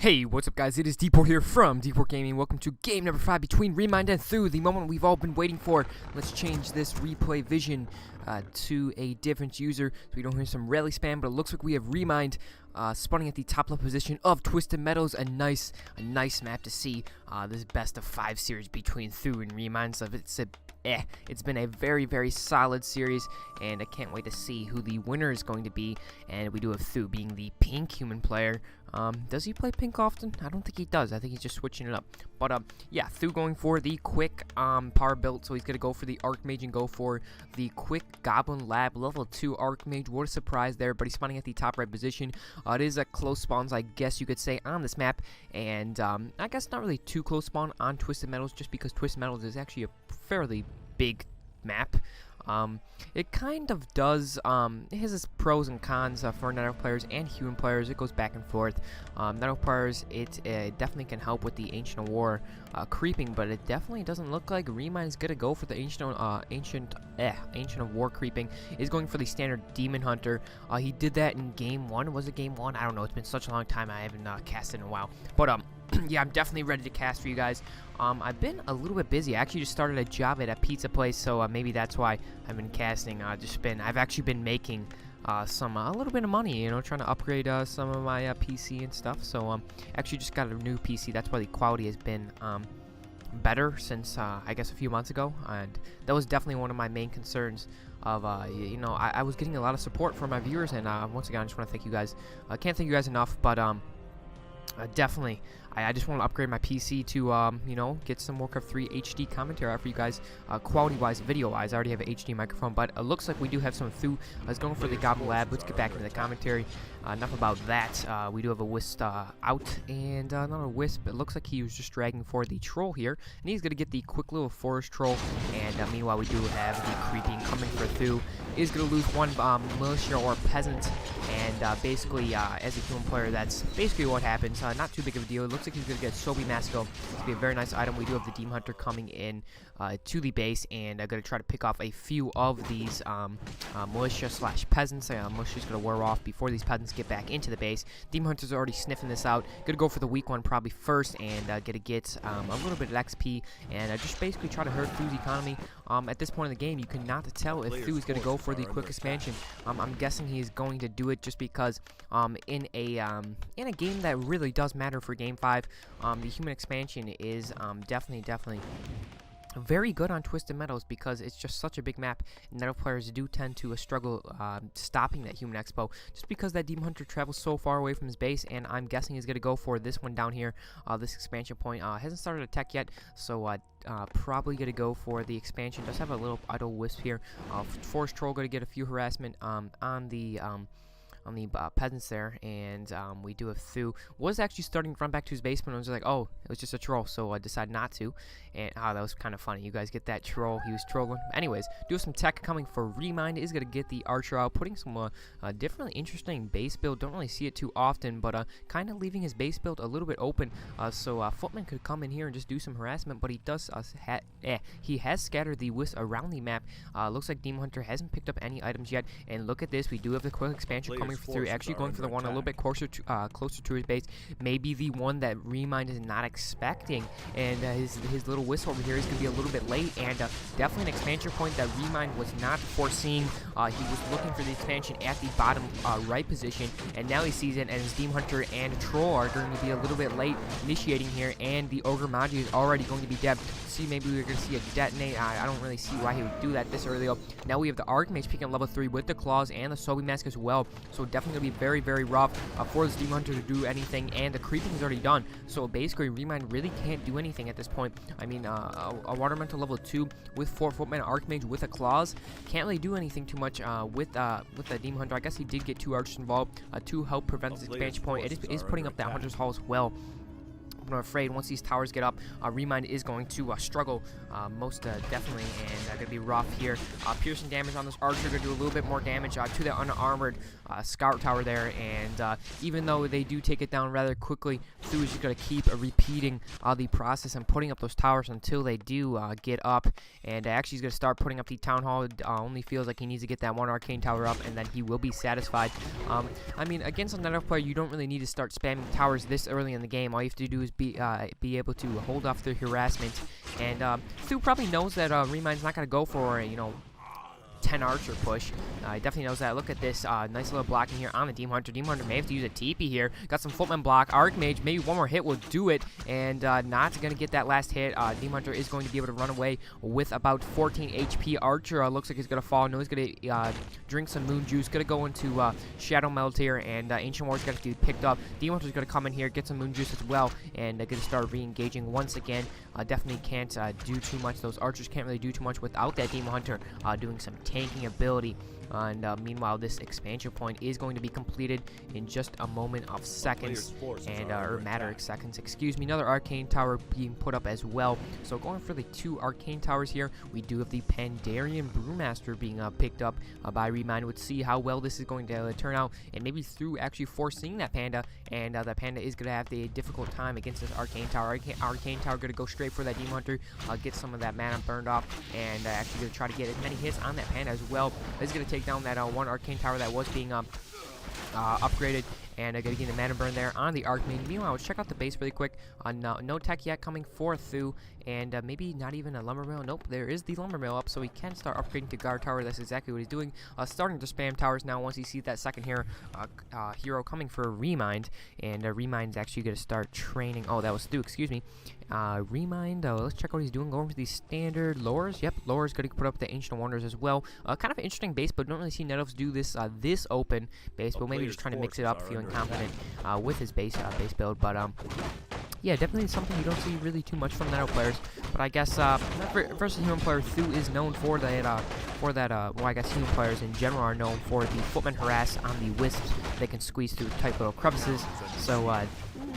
Hey, what's up guys, it is DPort here from DPortGaming. Welcome to game number 5 between ReMinD and Th000, the moment we've all been waiting for. Let's change this replay vision to a different user so we don't hear some rally spam, but it looks like we have ReMinD spawning at the top left position of Twisted Meadows. A nice map to see this best of 5 series between Th000 and ReMinD. So it's been a very solid series, and I can't wait to see who the winner is going to be. And we do have Th000 being the pink human player. Does he play pink often? I don't think he does. I think he's just switching it up. But yeah, Th000 going for the quick power build, so he's gonna go for the Archmage and go for the quick Goblin Lab level 2 Archmage. What a surprise there! But he's spawning at the top right position. It is a close spawns, I guess you could say, on this map, and I guess not really too close spawn on Twisted Meadows, just because Twisted Meadows is actually a fairly big map. It kind of does, it has its pros and cons for network players and human players. It goes back and forth. Network players, it definitely can help with the Ancient of War creeping, but it definitely doesn't look like ReMinD is gonna go for the Ancient of War creeping. Is going for the standard Demon Hunter. He did that in game 1. Was it game 1? I don't know. It's been such a long time. I haven't casted in a while. But yeah, I'm definitely ready to cast for you guys. I've been a little bit busy. I actually just started a job at a pizza place, so maybe that's why I've been casting. I've actually been making a little bit of money, you know, trying to upgrade some of my PC and stuff. So actually just got a new PC. That's why the quality has been better since I guess a few months ago, and that was definitely one of my main concerns. You know, I was getting a lot of support from my viewers, and once again, I just want to thank you guys. I can't thank you guys enough, but definitely, I just want to upgrade my PC to, you know, get some WarCraft 3 HD commentary out for you guys, quality-wise, video-wise. I already have an HD microphone, but it looks like we do have some Th000. I was going for the Goblin Lab. Let's get back into the commentary. Enough about that. We do have a Wisp out, and not a Wisp. It looks like he was just dragging for the Troll here, and he's going to get the quick little Forest Troll, and meanwhile, we do have the Creeping coming for Th000. Is going to lose one Militia or Peasant, and basically, as a human player, that's basically what happens. Not too big of a deal. It looks like he's going to get Sobi Masco. It's going to be a very nice item. We do have the Demon Hunter coming in to the base, and I'm going to try to pick off a few of these Militia/Peasants. Militia's going to wear off before these Peasants get back into the base. Demon Hunter's already sniffing this out. Going to go for the weak one probably first, and going to get a little bit of XP, and just basically try to hurt Th000's economy. At this point in the game, you cannot tell if Th000 is going to go for the quick expansion. I'm guessing he's going to do it just because in a game that really does matter for Game 5, the human expansion is definitely very good on Twisted Meadows, because it's just such a big map, and network players do tend to struggle stopping that human expo, just because that Demon Hunter travels so far away from his base. And I'm guessing he's going to go for this one down here, this expansion point. Hasn't started a tech yet, so probably going to go for the expansion. Does have a little idle Wisp here. Forest Troll going to get a few harassment on the Peasants there, and we do have Th000. Was actually starting to run back to his basement, and I was like, oh, it was just a troll, so I decided not to. And that was kind of funny. You guys get that troll? He was trolling. Anyways, do have some tech coming for ReMinD. Is going to get the Archer out, putting some differently interesting base build. Don't really see it too often, but kind of leaving his base build a little bit open, so Footman could come in here and just do some harassment, but he does he has scattered the Wisp around the map. Looks like Demon Hunter hasn't picked up any items yet, and look at this, we do have the quick expansion coming for Th000, actually going for the one a little bit closer to his base, maybe the one that ReMinD is not expecting, and his little Wisp over here is going to be a little bit late, and definitely an expansion point that ReMinD was not foreseeing. He was looking for the expansion at the bottom right position, and now he sees it, and his Demon Hunter and Troll are going to be a little bit late initiating here, and the Ogre Magi is already going to be dead. See, maybe we're going to see a detonate. I don't really see why he would do that this early up. Now we have the Archmage peeking at level 3 with the Claws and the Sobi Mask as well, so definitely going to be very rough for this Demon Hunter to do anything, and the creeping is already done, so basically ReMinD really can't do anything at this point. I mean, a Water Elemental level 2 with 4 Footman Archmage with a Claws can't really do anything too much with the Demon Hunter. I guess he did get 2 Archers involved to help prevent this expansion point. It is putting up that Hunter's Hall as well. I'm afraid once these towers get up, ReMinD is going to struggle most definitely, and going to be rough here. Piercing damage on this archer, going to do a little bit more damage to the unarmored scout tower there, and even though they do take it down rather quickly, Th000 is just going to keep repeating the process and putting up those towers until they do get up, and actually he's going to start putting up the town hall. It only feels like he needs to get that one arcane tower up, and then he will be satisfied. I mean, against a Night Elf player, you don't really need to start spamming towers this early in the game. All you have to do is be able to hold off their harassment, and Th000 probably knows that ReMinD's not going to go for a 10 archer push. He definitely knows that. Look at this nice little blocking here on the Demon Hunter. Demon Hunter may have to use a TP here. Got some footman block. Archmage, maybe one more hit will do it, and not going to get that last hit. Demon Hunter is going to be able to run away with about 14 HP. Archer looks like he's going to fall. No, he's going to drink some moon juice. Going to go into Shadow Meld here, and Ancient War's going to be picked up. Demon Hunter's going to come in here, get some moon juice as well, and going to start re-engaging once again. Definitely can't do too much. Those archers can't really do too much without that Demon Hunter doing some tanking ability. And meanwhile, this expansion point is going to be completed in just a moment of seconds, and or matter of seconds, excuse me. Another arcane tower being put up as well. So going for the 2 arcane towers here, we do have the Pandarian Brewmaster being picked up by ReMinD. We'll see how well this is going to turn out, and maybe through actually foreseeing that panda, and that panda is going to have a difficult time against this arcane tower. Arcane tower going to go straight for that Demon Hunter, get some of that mana burned off, and actually going to try to get as many hits on that panda as well. This is going to take down that one arcane tower that was being upgraded, and going to get the mana burn there on the Archmage. Meanwhile, let's check out the base really quick. No tech yet coming for Th000, and maybe not even a lumber mill. Nope, there is the lumber mill up, so he can start upgrading to guard tower. That's exactly what he's doing. Starting to spam towers now once he sees that second hero coming for ReMinD, and ReMinD's actually going to start training. Oh, that was Th000, excuse me. ReMinD, let's check what he's doing. Going for the standard lures. Yep, lures going to put up the Ancient Wonders as well. Kind of an interesting base, but don't really see Night Elves do this this open base, but maybe just trying to mix it up, feeling confident with his base build. But yeah, definitely something you don't see really too much from Night Elf players. But I guess versus human player, Th000 is known for that. Well, I guess human players in general are known for the footman harass on the wisps. They can squeeze through tight little crevices. So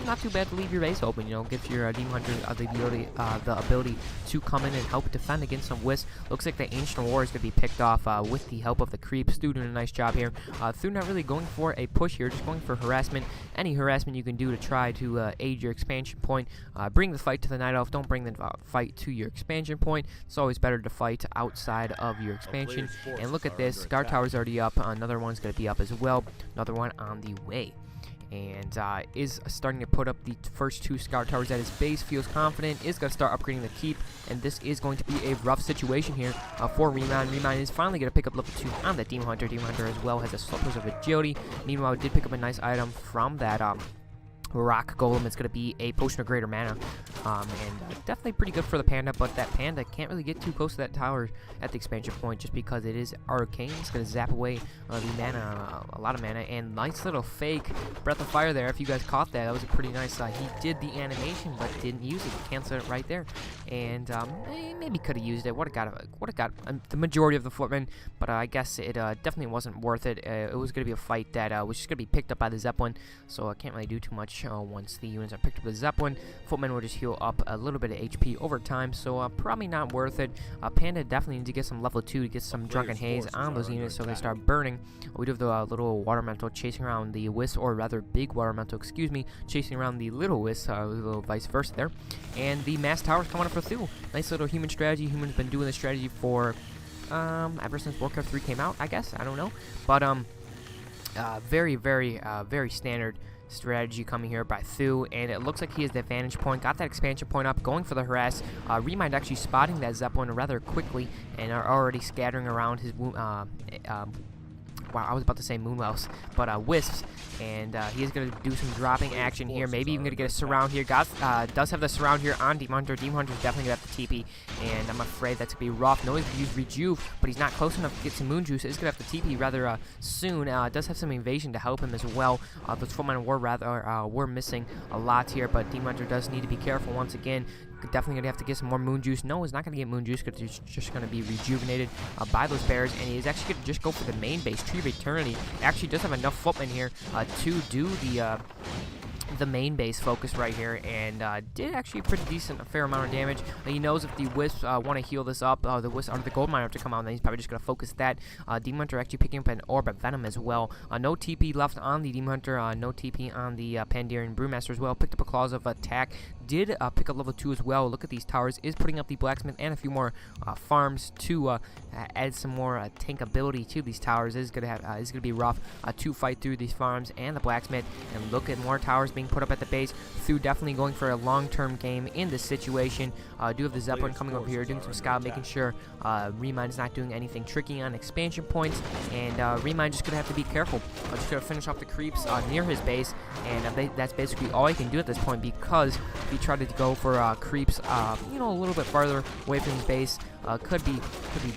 not too bad to leave your base open. Gives your Demon Hunter the ability to come in and help defend against some wisps. Looks like the Ancient War is going to be picked off with the help of the creeps. Th000 doing a nice job here. Th000 not really going for a push here, just going for harassment. Any harassment you can do to try to aid your expansion point. Bring the fight to the Night Elf. Don't bring the fight to your expansion point. It's always better to fight outside of your expansion. And look at this. Guard Tower's already up. Another one's going to be up as well. Another one on the way. And is starting to put up the first 2 Scout Towers at his base. Feels confident, is going to start upgrading the keep, and this is going to be a rough situation here for ReMinD. ReMinD is finally going to pick up level 2 on that Demon Hunter. Demon Hunter as well has a surplus of agility. Meanwhile, did pick up a nice item from that rock golem. It's going to be a potion of greater mana, and definitely pretty good for the panda, but that panda can't really get too close to that tower at the expansion point just because it is arcane. It's going to zap away the mana, a lot of mana, and nice little fake breath of fire there. If you guys caught that, that was a pretty nice. He did the animation but didn't use it. He canceled it right there, and maybe could have used it. Would have got the majority of the footmen, but I guess it definitely wasn't worth it. It was going to be a fight that was just going to be picked up by the Zeppelin, so I can't really do too much. Once the units are picked up with Zeppelin, footmen will just heal up a little bit of HP over time, so probably not worth it. Panda definitely need to get some level 2 to get some Drunken Haze on those units so they start burning. We do have the little water elemental chasing around the wisp, or rather big water elemental, excuse me, chasing around the little wisp, little vice versa there. And the mass tower's coming up for Th000. Nice little human strategy. Human's been doing this strategy for ever since WarCraft 3 came out, I guess. I don't know, but very, very, very standard strategy coming here by Th000, and it looks like he has the advantage point. Got that expansion point up, going for the harass. ReMinD actually spotting that Zeppelin rather quickly and are already scattering around his wow, I was about to say moonwells, but wisps, and he is going to do some dropping action here, maybe even going to get a surround here. Does have the surround here on Demon Hunter. Demon Hunter is definitely going to have the TP, and I'm afraid that's going to be rough. No, he's going to use Rejuve, but he's not close enough to get some Moon Juice. Is going to have the TP rather soon. Does have some evasion to help him as well. Those footmen were missing a lot here, but Demon Hunter does need to be careful once again. Definitely going to have to get some more Moon Juice. No, he's not going to get Moon Juice because he's just going to be rejuvenated by those bears, and he is actually going to just go for the main base. Tree of Eternity actually does have enough footmen here to do the the main base focus right here, and did actually a fair amount of damage. He knows if the Wisps want to heal this up, the Wisp or the Gold Miner to come out, then he's probably just going to focus that. Demon Hunter actually picking up an Orb of Venom as well. No TP left on the Demon Hunter, no TP on the Pandaren Brewmaster as well. Picked up a Claws of Attack. Did pick up level 2 as well. Look at these towers. Is putting up the Blacksmith and a few more farms to add some more tank ability to these towers. Is gonna be rough to fight through these farms and the Blacksmith. And look at more towers being put up at the base. Thu definitely going for a long-term game in this situation. Do have the Zeppelin coming over here, doing some scout, making sure ReMinD's not doing anything tricky on expansion points. And ReMinD just gonna have to be careful. Just gonna finish off the creeps near his base, and that's basically all he can do at this point, because if he tried to go for creeps, you know, a little bit farther away from his base, could be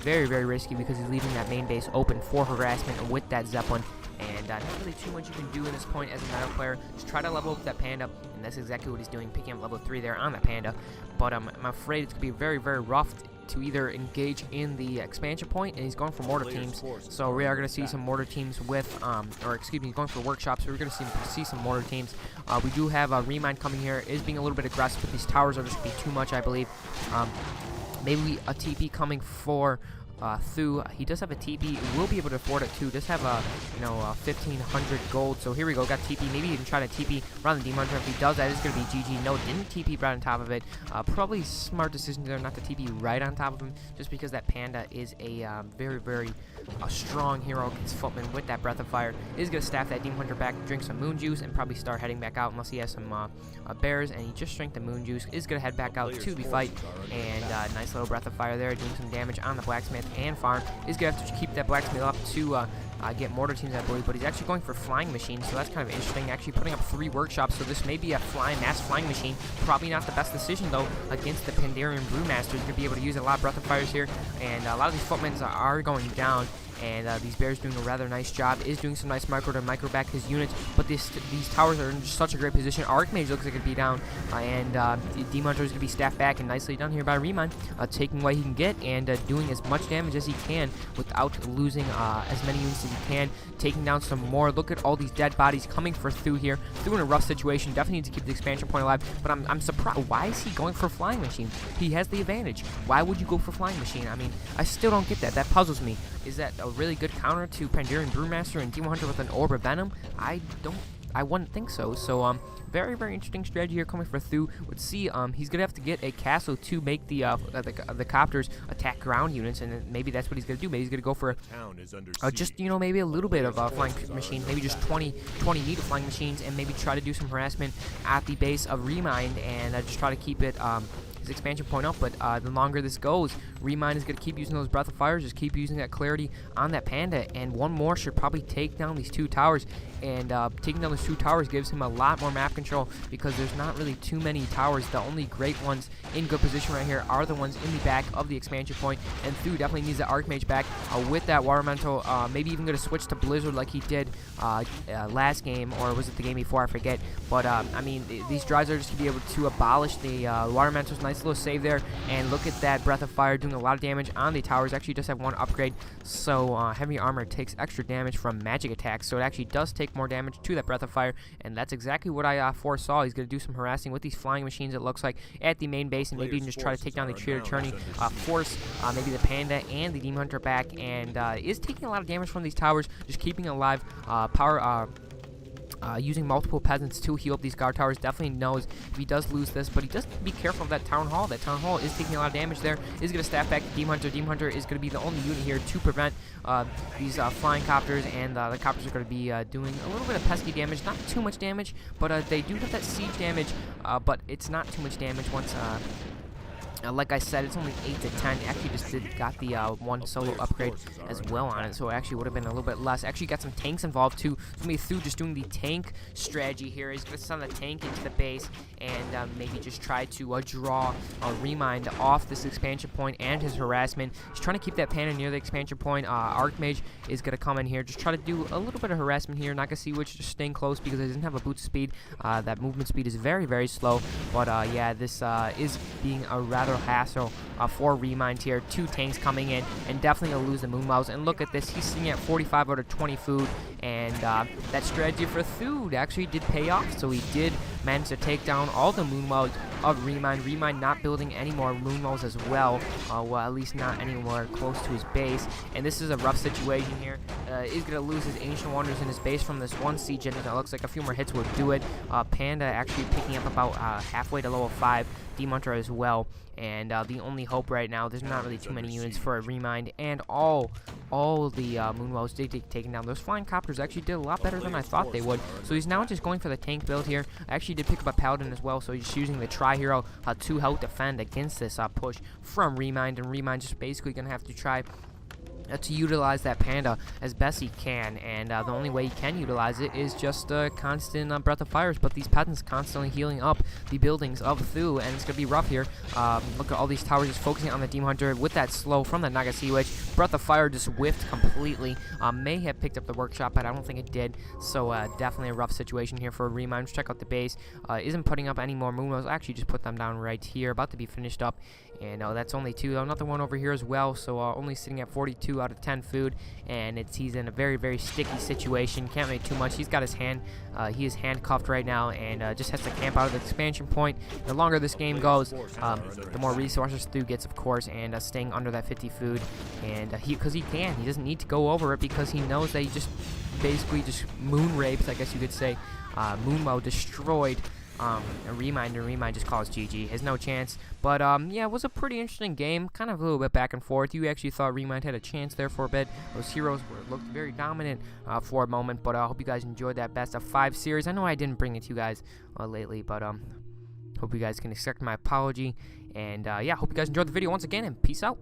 very, very risky, because he's leaving that main base open for harassment with that Zeppelin. And not really too much you can do in this point as a meta player. Just try to level up that Panda, and that's exactly what he's doing, picking up level 3 there on that Panda. But I'm afraid it's going to be very, very rough to either engage in the expansion point, and he's going for mortar teams. So we are going to see some mortar teams with, he's going for workshops, so we're going to see some mortar teams. We do have ReMinD coming here, is being a little bit aggressive, but these towers are just going to be too much, I believe. Maybe a TP coming for Thu. He does have a TP, will be able to afford it too. Does have a 1500 gold. So here we go, got TP. Maybe even try to TP around the Demon Hunter. If he does that, it's gonna be GG. No, didn't TP right on top of it. Probably smart decision there not to TP right on top of him, just because that Panda is a very, very strong hero against Footman with that Breath of Fire. Is gonna staff that Demon Hunter back, drink some Moon Juice, and probably start heading back out unless he has some bears. And he just drank the Moon Juice. Is gonna head back out to the fight, and nice little Breath of Fire there, doing some damage on the Blacksmith and farm. Is gonna have to keep that Blacksmith up to get mortar teams, I believe, but he's actually going for flying machines, so that's kind of interesting. Actually putting up 3 workshops, so this may be a mass flying machine. Probably not the best decision though against the Pandaren Brewmaster. He's gonna be able to use a lot of Breath of Fires here, and a lot of these Footmans are going down. And these bears doing a rather nice job. Is doing some nice micro back his units, but these towers are in such a great position. Archmage looks like it'd be down, and the Demon Hunter is going to be staffed back, and nicely done here by ReMinD, taking what he can get and doing as much damage as he can without losing as many units as he can, taking down some more. Look at all these dead bodies coming for Thu here. Thu in a rough situation, definitely needs to keep the expansion point alive, but I'm surprised. Why is he going for Flying Machine? He has the advantage. Why would you go for Flying Machine? I mean, I still don't get that. That puzzles me. Is that a really good counter to Pandaren Brewmaster and Demon Hunter with an Orb of Venom? I wouldn't think so. So very, very interesting strategy here coming for Thu. Let's see, he's gonna have to get a castle to make the copters attack ground units, and maybe that's what he's gonna do. Maybe he's gonna go for just maybe a little bit of flying machines, maybe just 20 meat of flying machines, and maybe try to do some harassment at the base of ReMinD, and just try to keep it his expansion point up. But the longer this goes, ReMinD is going to keep using those Breath of Fires, just keep using that clarity on that Panda, and one more should probably take down these 2 towers. And taking down those 2 towers gives him a lot more map control, because there's not really too many towers. The only great ones in good position right here are the ones in the back of the expansion point, and Thu definitely needs the Archmage back with that Water Elemental. Maybe even going to switch to Blizzard like he did last game, or was it the game before, I forget. But I mean, these drives are just going to be able to abolish the Water Elementals. Nice little save there, and look at that Breath of Fire doing a lot of damage on the towers. Actually does have 1 upgrade, so heavy armor takes extra damage from magic attacks, so it actually does take more damage to that Breath of Fire, and that's exactly what I foresaw. He's going to do some harassing with these flying machines, it looks like, at the main base, and maybe even just try to take down the Tree Attorney, force maybe the Panda and the Demon Hunter back, and is taking a lot of damage from these towers, just keeping alive. Using multiple peasants to heal up these guard towers. Definitely knows if he does lose this, but he does be careful of that Town Hall. That Town Hall is taking a lot of damage there. Is going to staff back the Demon Hunter. Demon Hunter is going to be the only unit here to prevent these flying copters, and the copters are going to be doing a little bit of pesky damage. Not too much damage, but they do have that siege damage, but it's not too much damage once... like I said, it's only 8 to 10. Actually, just got the 1 solo upgrade as well on it, so it actually would have been a little bit less. Actually, got some tanks involved too. So maybe Thu just doing the tank strategy here. He's going to send the tank into the base, and maybe just try to draw ReMinD off this expansion point and his harassment. He's trying to keep that Panda near the expansion point. Archmage is going to come in here, just try to do a little bit of harassment here. Not going to see which, just staying close because he doesn't have a boost speed. That movement speed is very, very slow. But yeah, this is being a rather another hassle for ReMinD here. 2 tanks coming in, and definitely going to lose the Moonwells. And look at this, he's sitting at 45 out of 20 food, and that strategy for Th000 actually did pay off. So he did manage to take down all the Moonwells of ReMinD. ReMinD not building any more Moonwells as well, well, at least not anywhere close to his base. And this is a rough situation here. He's going to lose his Ancient Wonders in his base from this one siege engine. It looks like a few more hits will do it. Panda actually picking up about halfway to level 5. Demon Hunter as well. And the only hope right now, there's not really too many units for ReMinD, and all the Moonwells did get taken down. Those flying copters actually did a lot better than I thought they would. So he's now just going for the tank build here. I actually did pick up a Paladin as well, so he's using the Tri-Hero to help defend against this push from ReMinD, and ReMinD just basically going to have to try to utilize that Panda as best he can, and the only way he can utilize it is just constant Breath of Fires, but these peasants constantly healing up the buildings of Th000, and it's going to be rough here. Look at all these towers just focusing on the Demon Hunter with that slow from the Naga Sea Witch. Breath of Fire just whiffed completely. May have picked up the workshop, but I don't think it did, so definitely a rough situation here for ReMinD. Let's check out the base. Isn't putting up any more Moonwells. Actually just put them down right here, about to be finished up, and that's only 2. Another one over here as well, so only sitting at 42 out of 10 food, and he's in a very, very sticky situation. Can't make too much. He's got his hand, he is handcuffed right now, and just has to camp out of the expansion point. The longer this game goes, the more resources Th000 gets, of course, and staying under that 50 food, and because he doesn't need to go over it, because he knows that he just basically just moon raped, I guess you could say. Moonwell destroyed ReMinD, and ReMinD just calls GG. Has no chance. But yeah, it was a pretty interesting game. Kind of a little bit back and forth. You actually thought ReMinD had a chance there for a bit. Those heroes looked very dominant for a moment. But I hope you guys enjoyed that best of 5 series. I know I didn't bring it to you guys lately, but hope you guys can accept my apology. And yeah, hope you guys enjoyed the video once again, and peace out.